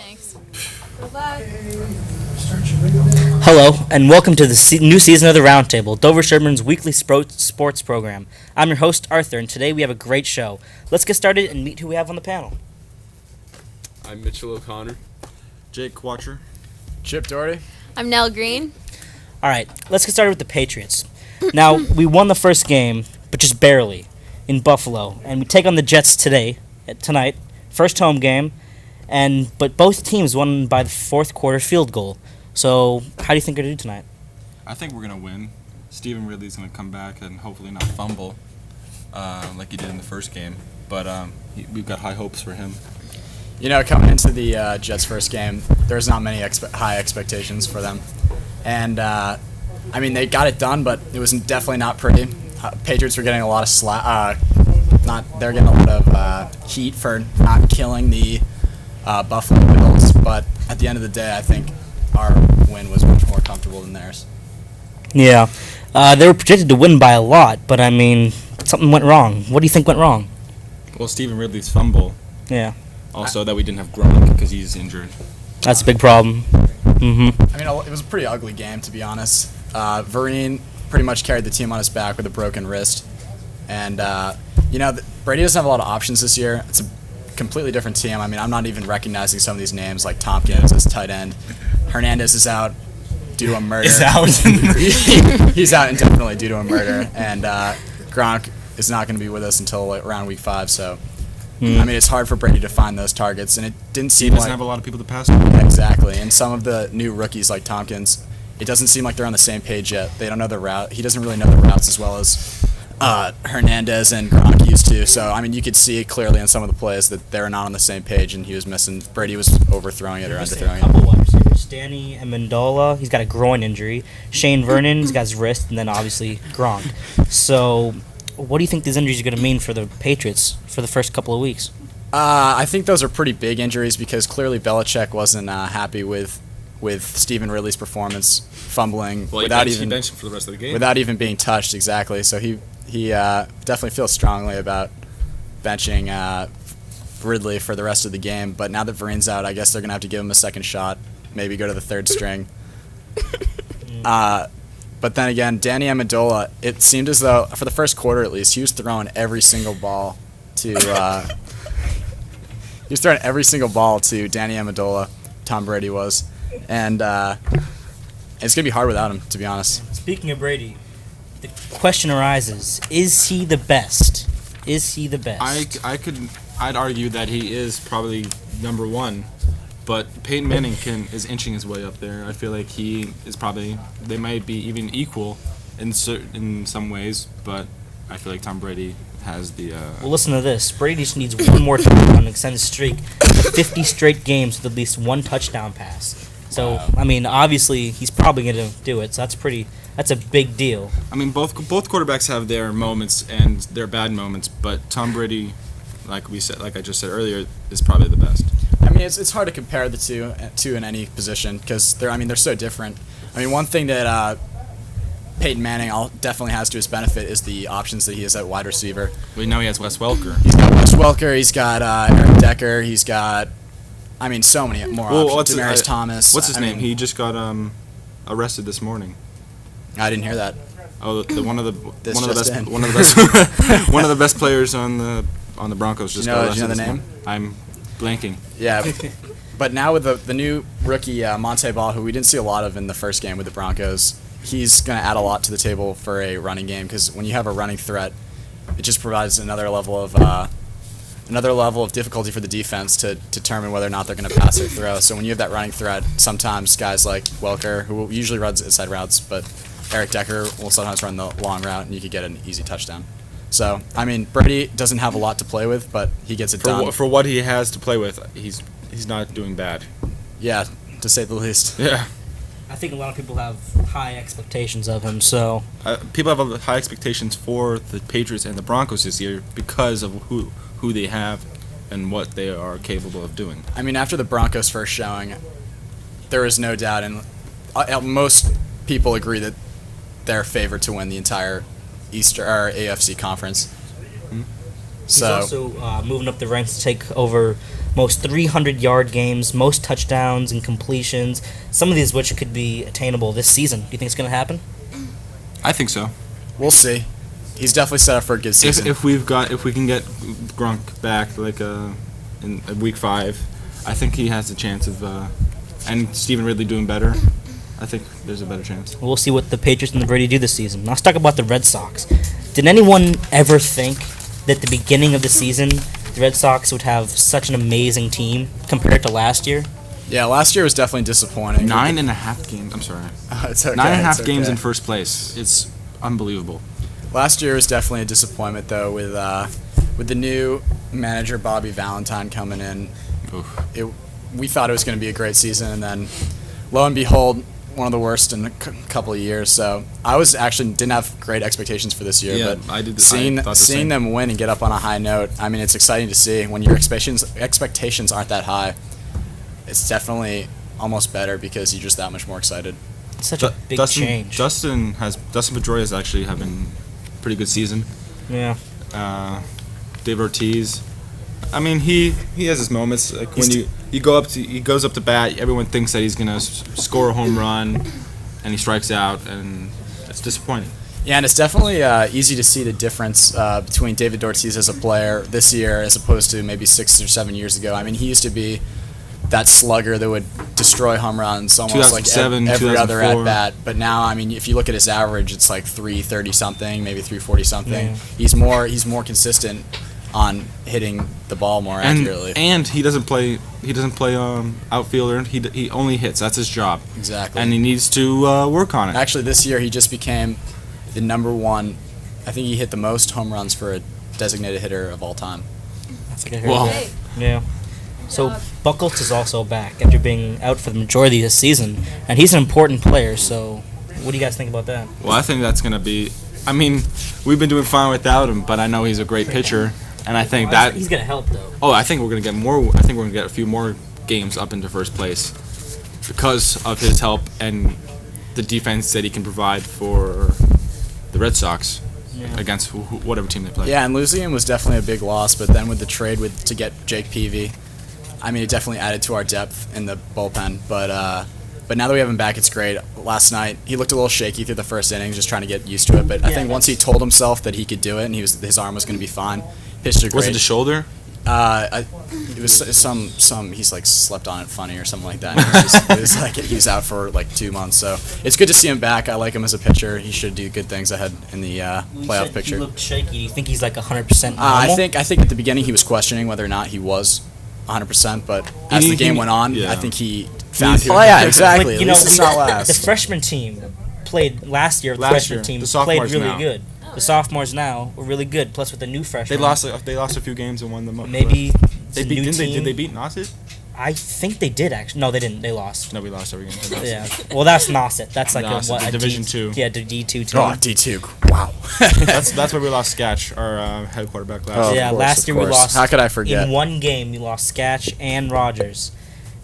Thanks. Good luck. Hello, and welcome to the new season of the Roundtable, Dover-Sherborn's weekly sports program. I'm your host, Arthur, and today we have a great show. Let's get started and meet who we have on the panel. I'm Mitchell O'Connor. Jake Quatcher. Chip Doherty. I'm Nell Green. All right, let's get started with the Patriots. Now, we won the first game, but just barely, in Buffalo, and we take on the Jets tonight, first home game, but both teams won by the fourth quarter field goal. So, how do you think we're going to do tonight? I think we're going to win. Stephen Ridley's going to come back and hopefully not fumble like he did in the first game. But we've got high hopes for him. You know, coming into the Jets' first game, there's not many high expectations for them. And, they got it done, but it was definitely not pretty. Patriots were getting a lot of they're getting a lot of heat for not killing the Buffalo Bills. But at the end of the day, I think our win was much more comfortable than theirs. Yeah, they were projected to win by a lot, but something went wrong. What do you think went wrong? Well, Stephen Ridley's fumble. Yeah. Also, that we didn't have Gronk because he's injured. That's a big problem. It was a pretty ugly game, to be honest. Vereen pretty much carried the team on his back with a broken wrist. And, Brady doesn't have a lot of options this year. It's a completely different team. I'm not even recognizing some of these names, like Tompkins as tight end. Hernandez is out due to a murder. He's out. He's out indefinitely due to a murder. And Gronk is not going to be with us until around week 5, so... it's hard for Brady to find those targets, and it didn't seem He doesn't like... have a lot of people to pass to. Yeah, exactly, and some of the new rookies like Tompkins, it doesn't seem like they're on the same page yet. They don't know the route. He doesn't really know the routes as well as Hernandez and Gronk used to. So, you could see clearly in some of the plays that they were not on the same page, and he was missing... Brady was overthrowing it or underthrowing it. A couple wide receivers. Danny Amendola, he's got a groin injury. Shane Vernon, he's got his wrist, and then obviously Gronk. So... what do you think these injuries are going to mean for the Patriots for the first couple of weeks? I think those are pretty big injuries because clearly Belichick wasn't happy with Stephen Ridley's performance, fumbling without even benched him for the rest of the game. Without even being touched. Exactly. So he definitely feels strongly about benching Ridley for the rest of the game. But now that Vereen's out, I guess they're going to have to give him a second shot, maybe go to the third string. But then again, Danny Amendola, it seemed as though, for the first quarter at least, he was throwing every single ball to Danny Amendola, Tom Brady was. And it's going to be hard without him, to be honest. Speaking of Brady, the question arises, is he the best? Is he the best? I'd argue that he is probably number one. But Peyton Manning is inching his way up there. I feel like he is probably, they might be even equal in some ways, but I feel like Tom Brady has the... Well, listen to this. Brady just needs one more touchdown to extend his streak to 50 straight games with at least one touchdown pass. So, wow. Obviously, he's probably going to do it, so that's a big deal. Both quarterbacks have their moments and their bad moments, but Tom Brady, like I just said earlier, is probably the best. It's hard to compare the two in any position because they're so different. One thing that Peyton Manning definitely has to his benefit is the options that he has at wide receiver. We know he has Wes Welker. He's got Wes Welker. He's got Eric Decker. He's got, so many more options. Demaryius Thomas. What's his name? He just got arrested this morning. I didn't hear that. Oh, one of the best players on the Broncos just got arrested. Do you know the name? I'm blanking. Yeah, but now with the new rookie Monte Ball, who we didn't see a lot of in the first game with the Broncos, he's going to add a lot to the table for a running game because when you have a running threat, it just provides another level of difficulty for the defense to determine whether or not they're going to pass or throw. So when you have that running threat, sometimes guys like Welker, who usually runs inside routes, but Eric Decker will sometimes run the long route, and you could get an easy touchdown. So, Brady doesn't have a lot to play with, but he gets it done. For what he has to play with, he's not doing bad. Yeah, to say the least. Yeah. I think a lot of people have high expectations of him, so... people have high expectations for the Patriots and the Broncos this year because of who they have and what they are capable of doing. After the Broncos' first showing, there is no doubt, and most people agree that they're favored to win the entire AFC conference. He's also moving up the ranks to take over most 300-yard games, most touchdowns and completions. Some of these which could be attainable this season. Do you think it's going to happen? I think so. We'll see. He's definitely set up for a good season. If we can get Gronk back in week 5, I think he has a chance of and Stephen Ridley doing better. I think there's a better chance. We'll see what the Patriots and the Brady do this season. Now let's talk about the Red Sox. Did anyone ever think that at the beginning of the season the Red Sox would have such an amazing team compared to last year? Yeah, last year was definitely disappointing. 9.5 games. I'm sorry. It's okay. 9.5 it's games okay. in first place. It's unbelievable. Last year was definitely a disappointment, though, with the new manager Bobby Valentine coming in. Oof. We thought it was going to be a great season, and then lo and behold, one of the worst in a couple of years. So I was actually didn't have great expectations for this year, Yeah, but I did. seeing I thought the same. them win and get up on a high note, I mean, it's exciting to see. When your expectations aren't that high, it's definitely almost better because you're just that much more excited. It's such a big change. Dustin Pedroia is actually having a pretty good season. Yeah. Dave Ortiz. I mean, he has his moments. Like when he goes up to bat, everyone thinks that he's gonna score a home run, and he strikes out, and it's disappointing. Yeah, and it's definitely easy to see the difference between David Ortiz as a player this year as opposed to maybe 6 or 7 years ago. I mean, he used to be that slugger that would destroy home runs almost like 2007, every other 2004. at bat. But now, I mean, if you look at his average, it's like 330 something, maybe 340 something. Yeah. He's more consistent on hitting the ball more accurately. And he doesn't play outfielder. He only hits. That's his job. Exactly. And he needs to work on it. Actually, this year he just became the number one. I think he hit the most home runs for a designated hitter of all time. I think I heard Wow. that. Yeah. So Buchholz is also back after being out for the majority of the season, and he's an important player. So, what do you guys think about that? Well, I think that's gonna be. I mean, we've been doing fine without him, but I know he's a great pitcher, and I think that. He's gonna help though. Oh, I think we're gonna get more. I think we're gonna get a few more games up into first place because of his help and the defense that he can provide for the Red Sox against whatever team they play. Yeah, and losing him was definitely a big loss. But then with the trade to get Jake Peavy, I mean, it definitely added to our depth in the bullpen. But now that we have him back, it's great. Last night he looked a little shaky through the first innings, just trying to get used to it. But I think once he told himself that he could do it and his arm was going to be fine, pitched a great. Was it the shoulder? It was some he's like slept on it funny or something like that. It was like he was out for like 2 months, so it's good to see him back. I like him as a pitcher. He should do good things ahead in the playoff picture. He looked shaky. Do you think he's like 100% normal? I think at the beginning he was questioning whether or not he was 100%, but as the game went on, I think he found. Oh yeah, exactly. Like, At least it's not the last. freshman team played last year. The Last freshman year. team The played sophomores really now. good. The sophomores now were really good. Plus with the new freshmen, They lost a few games and won them. Maybe they it's a beat. new Did team. they beat Nauset? I think they did actually. No, they didn't. They lost. No, we lost every game. Yeah. Well, that's Nauset. That's like Nauset, the a Division II. Yeah, the D2 team. Oh, D2. Wow. That's where we lost Sketch, our head quarterback last Oh, year. Yeah, of course, last of year we course. lost. How could I forget? In one game, we lost Sketch and Rogers.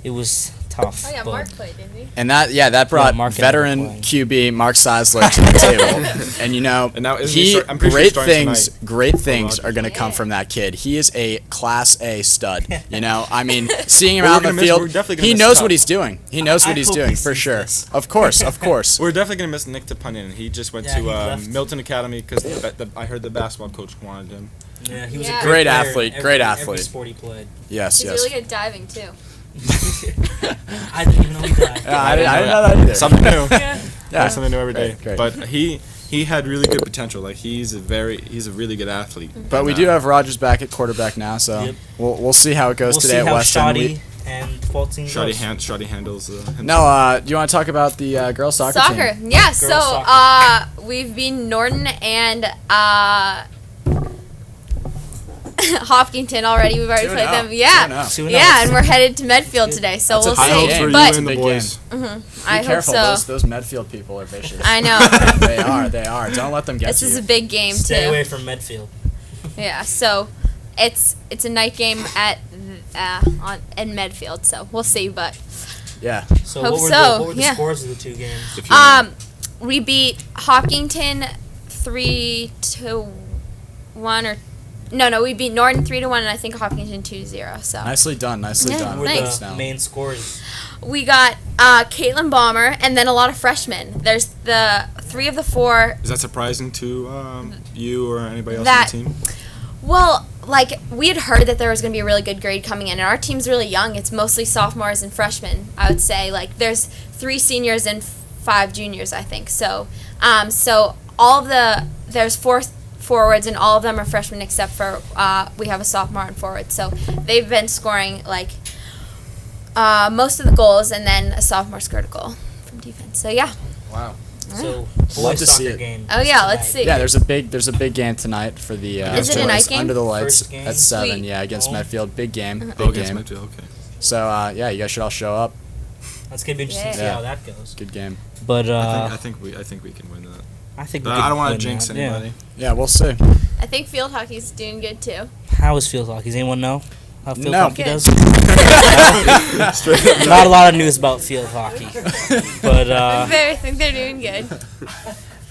It was tough. Oh yeah, but Mark played, didn't he? And that brought Mark veteran ended up playing. QB Mark Seisler to the table. And you know, And now isn't he start- I'm pretty sure he's starting great things Rogers. are going to come from that kid. He is a Class A stud. You know, I mean, seeing him Well, out we're in the gonna miss- we're field, definitely gonna he miss knows Tuck. what he's doing. He knows what he's hope doing he for sees sure. this. Of course, of course. We're definitely gonna miss Nick Tapunin. He just went Yeah, he to left. Milton Academy because I heard the basketball coach wanted him. Yeah, he was Yeah. a Great player in athlete, every- great Every athlete. sport he played. Yes, He's yes. really good at diving too. I didn't even know he died. Yeah, I didn't know that either. Something new. Yeah. Yeah. Something new every day. Great. But he had really good potential. Like he's a really good athlete. But we And, do have Rogers back at quarterback now, so Yep. we'll see how it goes We'll today see at how Weston. Shoddy and Fulton Shoddy goes. handles. No, do you want to talk about the girls soccer team? Soccer. Yeah. Girls So soccer. we've been Norton and Hopkinton already. We've already 2-0. played them. Yeah. 2-0. 2-0. Yeah, and we're headed to Medfield today, so That's a we'll big High hopes see. for game. But you and the Big boys. I Be hope careful, so. those Medfield people are vicious. I know. They are. Don't let them get This to is you. a big game Stay too. away from Medfield. Yeah. So it's a night game at in Medfield, so we'll see. But Yeah. So Hope what were so, what were the yeah. scores of the two games? If you we beat Hopkinton 3-1 or No, we beat Norton 3-1, and I think Hopkinton 2-0. So Nicely done. Yeah, done. Who are thanks. the main scores? we got Caitlin Balmer, and then a lot of freshmen. There's the 3 of the 4. Is that surprising to you or anybody else That- on the team? Well, like, we had heard that there was going to be a really good grade coming in, and our team's really young. It's mostly sophomores and freshmen, I would say. Like, there's 3 seniors and 5 juniors, I think. So, there's 4 forwards, and all of them are freshmen except for we have a sophomore on forward. So they've been scoring, like, most of the goals, and then a sophomore scored a goal from defense. So, yeah. Wow. So, Love boys to see soccer it. game. Oh, yeah, let's see. Yeah, there's a big game tonight for the Is it a boys night game? under the lights First game? at 7. Sweet. Yeah, against Oh. Medfield. Big game. Big Oh, against game. Medfield, okay. So yeah, you guys should all show up. That's gonna be interesting to see Yeah. how that goes. Good game. But I think we can win that. I think. But we I don't want want to jinx anybody. Yeah, we'll see. I think field hockey's doing good, too. How is field hockey? Does anyone know how field No. hockey Good. does? Not a lot of news about field hockey, but I think they're doing good.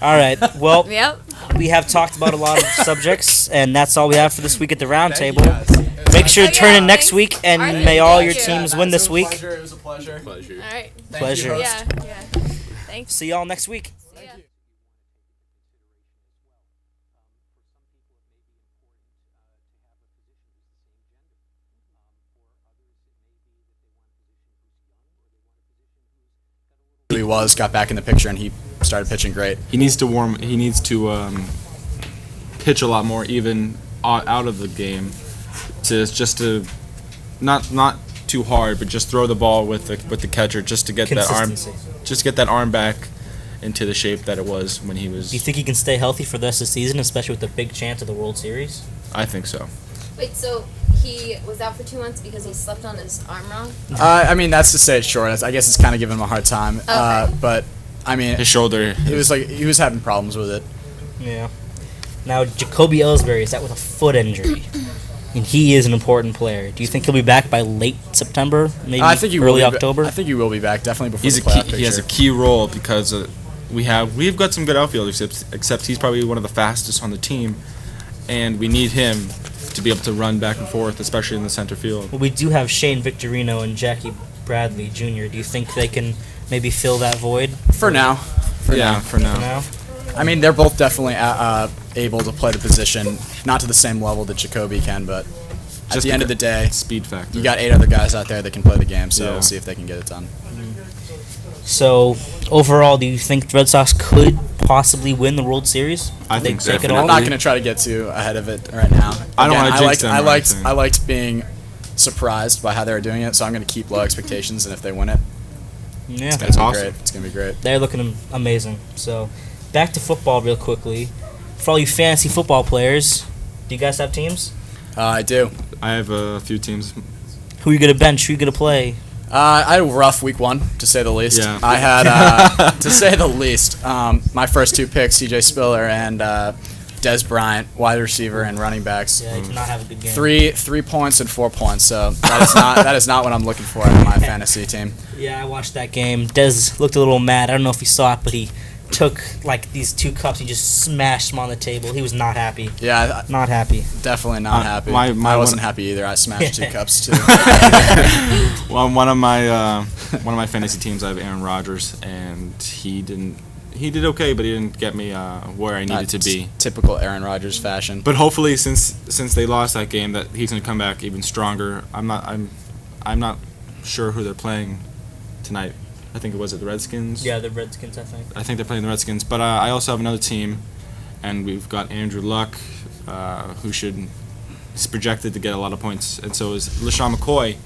all right. Well, Yep. we have talked about a lot of subjects, and that's all we have for this week at the Roundtable. Make sure to Oh, turn yeah, in next thanks. week, and All right, may all thank your you. teams win this week. It was a pleasure. Pleasure. All right. Pleasure. Yeah. Thanks. See y'all next week. See ya. Who he was, got back in the picture, and he started pitching great. He needs to pitch a lot more, even out of the game, to not too hard, but just throw the ball with the catcher, just to get that arm back into the shape that it was when he was. Do you think he can stay healthy for the rest of the season, especially with the big chance of the World Series? I think so. Wait, so he was out for 2 months because he slept on his arm wrong? I mean, that's to say it short. I guess it's kind of giving him a hard time. Okay. But I mean, His shoulder. it was like he was having problems with it. Yeah. Now, Jacoby Ellsbury is out with a foot injury, and he is an important player. Do you think he'll be back by late September, maybe I think he early will be October? I think he will be back definitely before He's the a key. playoff He has a picture. key role because we've got some good outfielders, except he's probably one of the fastest on the team, and we need him to be able to run back and forth, especially in the center field. Well, we do have Shane Victorino and Jackie Bradley Jr. Do you think they can maybe fill that void? For now. For now. For now? I mean, they're both definitely able to play the position, not to the same level that Jacoby can, but at the end of the day, speed factor. you got 8 other guys out there that can play the game, so Yeah. we'll see if they can get it done. So, overall, do you think the Red Sox could possibly win the World Series? I They think so. take it I'm all? not going to try to get too ahead of it right now. I don't Again, wanna jinx them or anything. I liked being surprised by how they were doing it, so I'm going to keep low expectations, and if they win it, Yeah. it's That's going to be awesome. great. It's going to be great. They're looking amazing. So, back to football real quickly. For all you fantasy football players, do you guys have teams? I do. I have a few teams. Who are you going to bench? Who are you going to play? I had a rough week 1, to say the least. Yeah. I had, to say the least, my first 2 picks, CJ Spiller and Des Bryant, wide receiver and running backs. Yeah, you did not have a good game. 3 points and 4 points, so that is not what I'm looking for in my fantasy team. Yeah, I watched that game. Dez looked a little mad. I don't know if he saw it, but he took like these 2 cups. He just smashed them on the table. He was not happy. Yeah, Not happy. definitely not happy. my I wasn't one- happy either. I smashed 2 cups too. Well, one of my fantasy teams, I have Aaron Rodgers, and he did okay, but he didn't get me where I needed to be. Typical Aaron Rodgers fashion. But hopefully, since they lost that game, that he's going to come back even stronger. I'm not sure who they're playing tonight. I think it was the Redskins. Yeah, the Redskins, I think. I think they're playing the Redskins. But I also have another team, and we've got Andrew Luck, who is projected to get a lot of points, and so is LaShawn McCoy,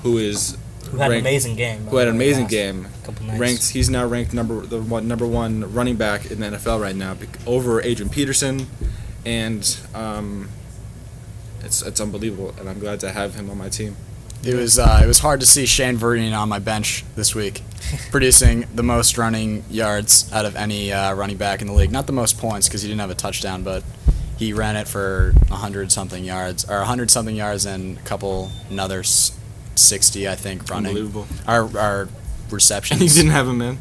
who Who had an amazing game. who had an amazing last game. Couple nights. He's now ranked number 1 running back in the NFL right now, over Adrian Peterson, and it's unbelievable, and I'm glad to have him on my team. It was hard to see Shane Vereen on my bench this week, producing the most running yards out of any running back in the league. Not the most points because he didn't have a touchdown, but he ran it for 100-something yards, and a couple another 60, I think, running. Unbelievable. Our receptions. And he didn't have him in?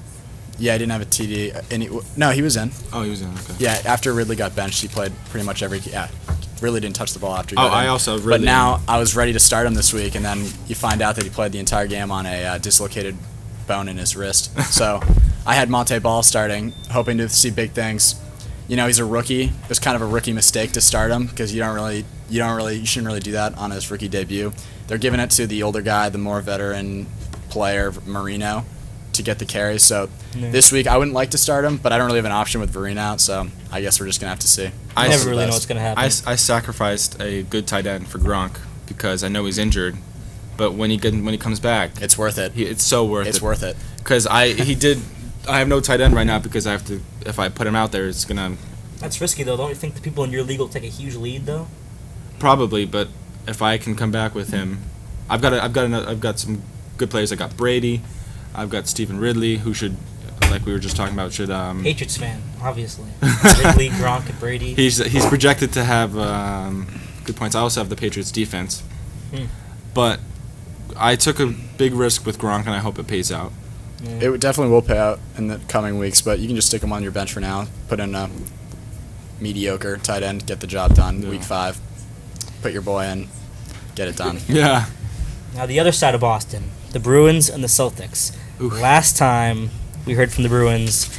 Yeah, I didn't have a TD. No, he was in. Oh, he was in, okay. Yeah, after Ridley got benched, he played pretty much every. Yeah, really didn't touch the ball after he Oh, got in. I also really. But now I was ready to start him this week, and then you find out that he played the entire game on a dislocated bone in his wrist. So I had Monte Ball starting, hoping to see big things. You know, he's a rookie. It was kind of a rookie mistake to start him because you shouldn't really do that on his rookie debut. They're giving it to the older guy, the more veteran player, Marino, to get the carries. So this week I wouldn't like to start him, but I don't really have an option with Vereen out, so I guess we're just gonna have to see. I never really know what's gonna happen. I sacrificed a good tight end for Gronk because I know he's injured, but when he comes back, It's worth it. it's so worth it. It's worth it. Because I have no tight end right now because I have to. If I put him out there, it's gonna That's risky though. Don't you think the people in your league will take a huge lead though? probably. But if I can come back with him, I've got some good players. I got Brady, I've got Stephen Ridley, who should, like we were just talking about, should Patriots fan, obviously. Ridley, Gronk, and Brady. he's projected to have good points. I also have the Patriots defense, but I took a big risk with Gronk, and I hope it pays out. It definitely will pay out in the coming weeks, but you can just stick him on your bench for now. Put in a mediocre tight end, get the job done. Yeah. Week 5, put your boy in, get it done. Yeah. Now the other side of Boston, the Bruins and the Celtics. Oof. Last time we heard from the Bruins,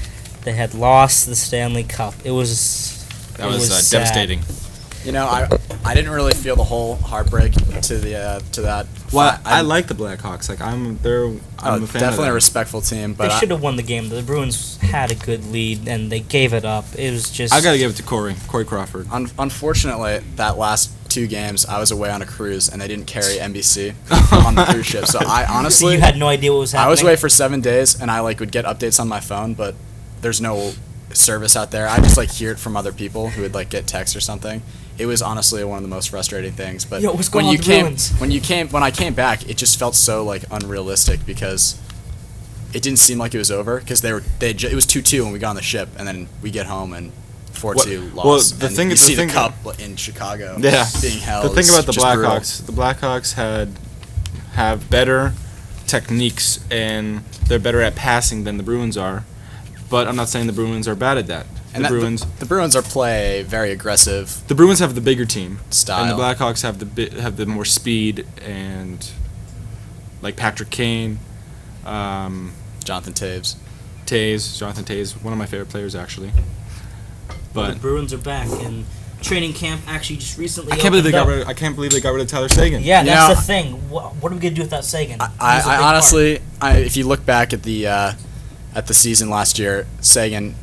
they had lost the Stanley Cup. It was sad. Devastating. You know, I didn't really feel the whole heartbreak to that. Well, I like the Blackhawks. Like I'm a fan of definitely them. a respectful team, They but should have won the game. The Bruins had a good lead, and they gave it up. It was just... I gotta give it to Corey Crawford. unfortunately, that last 2 games, I was away on a cruise, and they didn't carry NBC on the cruise ship. So I honestly, You had no idea what was happening? I was away for 7 days, and I would get updates on my phone, but there's no service out there. I just hear it from other people who would get texts or something. It was honestly one of the most frustrating things. But Yo, what's going when on you with the came Bruins? when I came back, it just felt so unrealistic because it didn't seem like it was over because it was 2-2 when we got on the ship, and then we get home and 4-2 Well, loss. the and thing- you the see thing- the cup in Chicago Yeah. being held. The thing is about the just brutal. Blackhawks have better techniques and they're better at passing than the Bruins are. But I'm not saying the Bruins are bad at that. And the Bruins play very aggressive The Bruins have the bigger team, style. and the Blackhawks have the more speed and Patrick Kane, Jonathan Taves. Jonathan Taves, one of my favorite players actually. But the Bruins are back, and training camp actually just recently I can't believe opened up. I can't believe they got rid of Tyler Sagan. Yeah, You that's know, the thing. What are we going to do without Sagan? He was a I big part. honestly, if you look back at the season last year, Sagan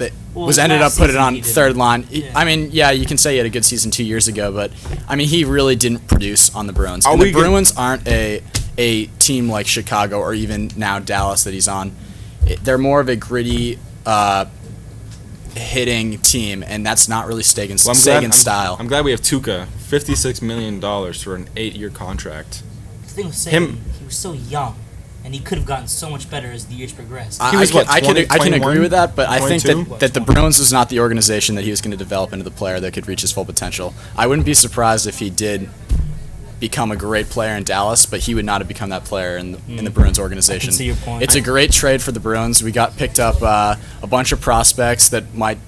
ended up last put it season on he did. third line. Yeah. I mean, yeah, you can say he had a good season 2 years ago, but I mean, he really didn't produce on the Bruins. Are And we the Bruins aren't a team like Chicago or even now Dallas that he's on. They're more of a gritty hitting team, and that's not really Sagan's style. I'm glad we have Tuukka, $56 million for an 8-year contract. The thing with Sagan, he was so young, and he could have gotten so much better as the years progressed. He was, what, I 20, can agree 21? with that, but I think 22? that the Bruins was not the organization that he was going to develop into the player that could reach his full potential. I wouldn't be surprised if he did become a great player in Dallas, but he would not have become that player in the Bruins organization. I can see your point. It's a great trade for the Bruins. We picked up a bunch of prospects that might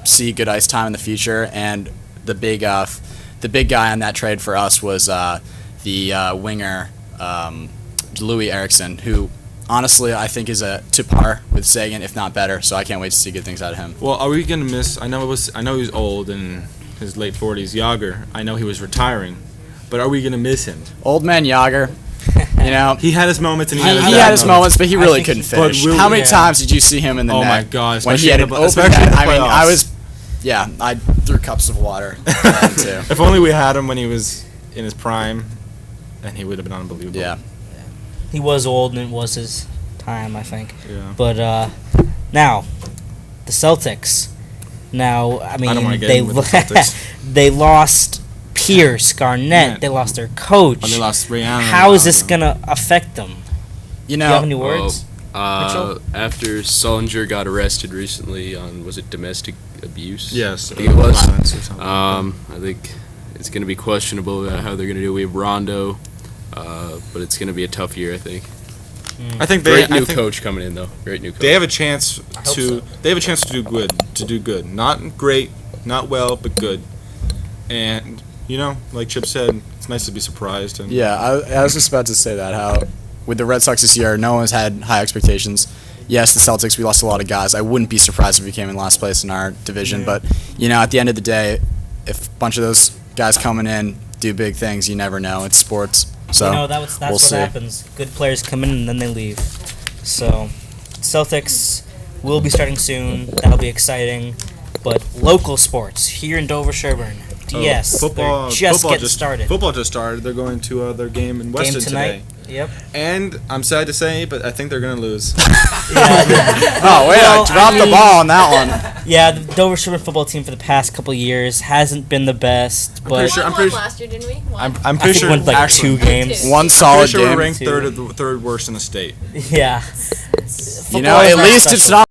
see good ice time in the future, and the big guy on that trade for us was the winger Louis Eriksson, who honestly I think is to par with Sagan, if not better. So I can't wait to see good things out of him. Well, are we gonna miss? I know he's old in his late 40s. Yager. I know he was retiring, but are we gonna miss him? Old man Yager, you know. He had his moments and He had his had bad his moments, but he I really think couldn't he- finish. but How many yeah. times did you see him in the Oh net? my God, when he especially had in an the- open especially in net. the I mean, playoffs. I threw cups of water at him too. If only we had him when he was in his prime, and he would have been unbelievable. Yeah. He was old, and it was his time, I think. Yeah. But now, the Celtics. Now, I mean, don't wanna get they in with the Celtics. they lost Pierce, Garnett. Yeah. They lost their coach. And they lost Ray Allen. How is this gonna affect them? You Do you have any know, words? Mitchell? After Sullinger got arrested recently on, was it domestic abuse? Yes. I think it was. Violence or something. I think it's going to be questionable about how they're going to do. We have Rondo, but it's going to be a tough year, I think. I think Great new coach coming in, though. Great new coach. they have a chance hope so. to. They have a chance to do good. Not great, not well, but good. And like Chip said, it's nice to be surprised. And Yeah, I was just about to say that, how with the Red Sox this year, no one's had high expectations. Yes, the Celtics, we lost a lot of guys. I wouldn't be surprised if we came in last place in our division. But, at the end of the day, if a bunch of those guys coming in do big things, you never know. It's sports. So that's we'll what see. happens. Good players come in and then they leave. So, Celtics will be starting soon. That'll be exciting. But local sports here in Dover-Sherborn, DS, football they're just football getting started. Football just started. They're going to their game in Weston tonight. today. Yep. And I'm sad to say, but I think they're going to lose. Oh, wait, Well, I dropped the ball on that one. Yeah, the Dover-Sherborn football team for the past couple of years hasn't been the best, but pretty sure- We I'm won pretty- last year, didn't we? One. I'm I pretty think sure we won like actually, 2 games. Two. One pretty solid sure we're game. ranked third worst in the state. Yeah. At least it's not